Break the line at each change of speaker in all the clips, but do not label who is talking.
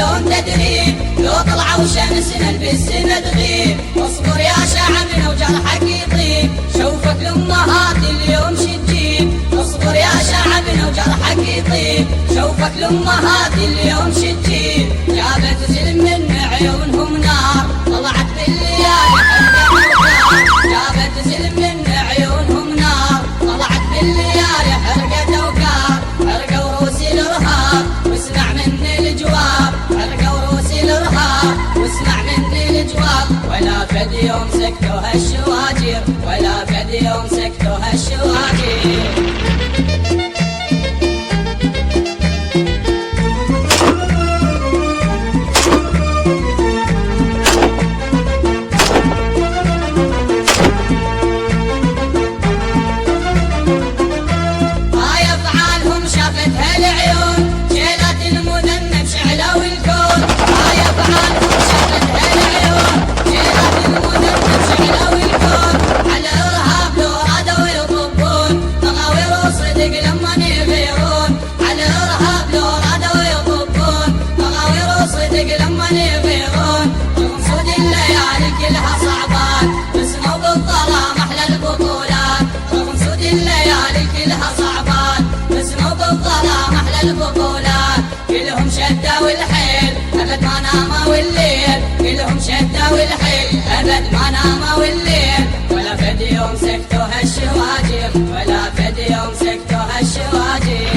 شلون تدري لو طلعوا شمسنا البسنا تغيب. اصبر يا شعبنا وجرحك يطيب، شوفك الامهات اليوم شتجيب. اصبر يا شعبنا وجرحك يطيب، شوفك الامهات اليوم شتجيب. جابت زلم من عيونهم نار، طلعت بالليالي حرقة وكار. جابت زلم من عيونهم نار، طلعت بالليالي حرقة وكار. حرقة وروس الارهاب واسمع مني الجواب، حرقة وروس الارهاب واسمع مني الجواب. ولا فد يوم سكتوا هالشواجر، ولا فد يوم سكتوا هالشواجر. البطولات كلهم شدة والحيل أبد ما ناموا الليل، كلهم شدة والحيل أبد ما ناموا الليل. ولا فد يوم سكتوا هالشواجر، ولا فد يوم سكتوا هالشواجر.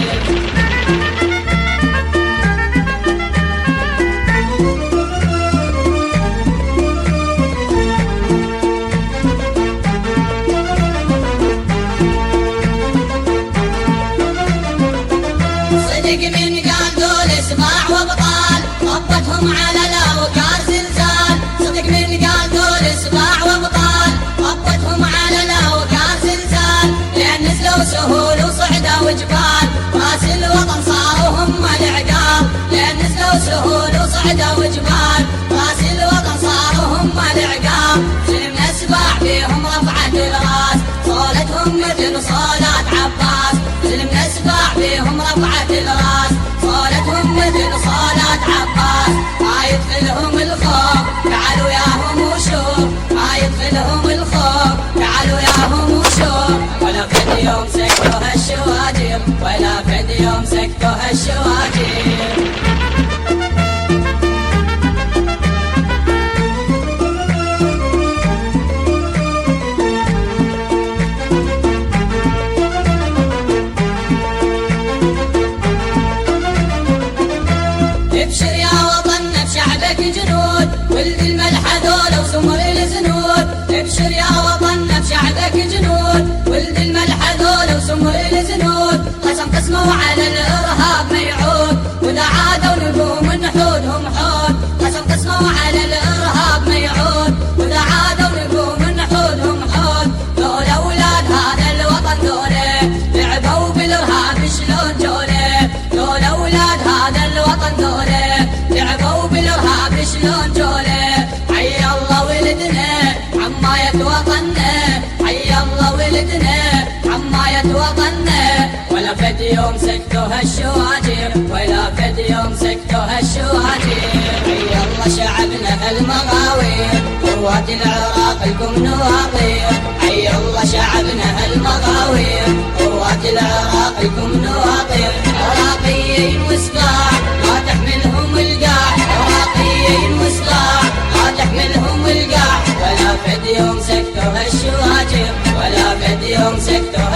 من قال دول اسماع وابطال، طبتهم على الاوكار زلزال. صدق من قال دول اسماع وابطال، طبتهم على الاوكار زلزال. لان نزلوا سهول وصعدوا وجبال، راس الوطن صاروا هم العقال. لان نزلوا سهول وصعدوا وجبال، راس الوطن صاروا هم العقال. زلمنا سباع فيهم رفعت الراس، صولتهم مثل صولات عباس. زلمنا سباع فيهم رفعت الراس، صولتهم مثل صولات عباس. ما يدخلهم الخوف تعالوا ياهم وشوف، ما يدخلهم الخوف تعالوا ياهم وشوف. ولا فد يوم سكتوا هالشواجر، ولا فد يوم سكتوا هالشواجر. ابشر يا وطننا بشعبك جنود، ولد الملح ذولا وسمر الزنود. ابشر يا وطننا بشعبك جنود، ولد الملح ذولا وسمر الزنود. قسموا على الارهاب ما يعود، واذا عادوا نقوم نحودهم حود. قسموا على الارهاب ما يعود، واذا عادوا نقوم نحودهم حود. ذول اولاد هذا الوطن ذولا لعبوا بالارهاب شلون جوله. ذول اولاد هذا الوطن ذولا لعبوا بالارهاب شلون جوله. حي الله ولدنا عماية وطننا، حي الله ولدنا عماية وطننا. ولا فد يوم سكتوا هالشواجر، ولا فد يوم سكتوا هالشواجر. حي الله شعبنا هالمغاوير، قوات العراق لكم نواطير. حي الله شعبنا هالمغاوير، قوات العراق لكم نواطير. عراقيين وسقاع ما تحملهم القاع، عراقيين وسقاع ما تحملهم القاع. ولا فد يوم سكتوا هالشواجر، ولا فد يوم سكتوا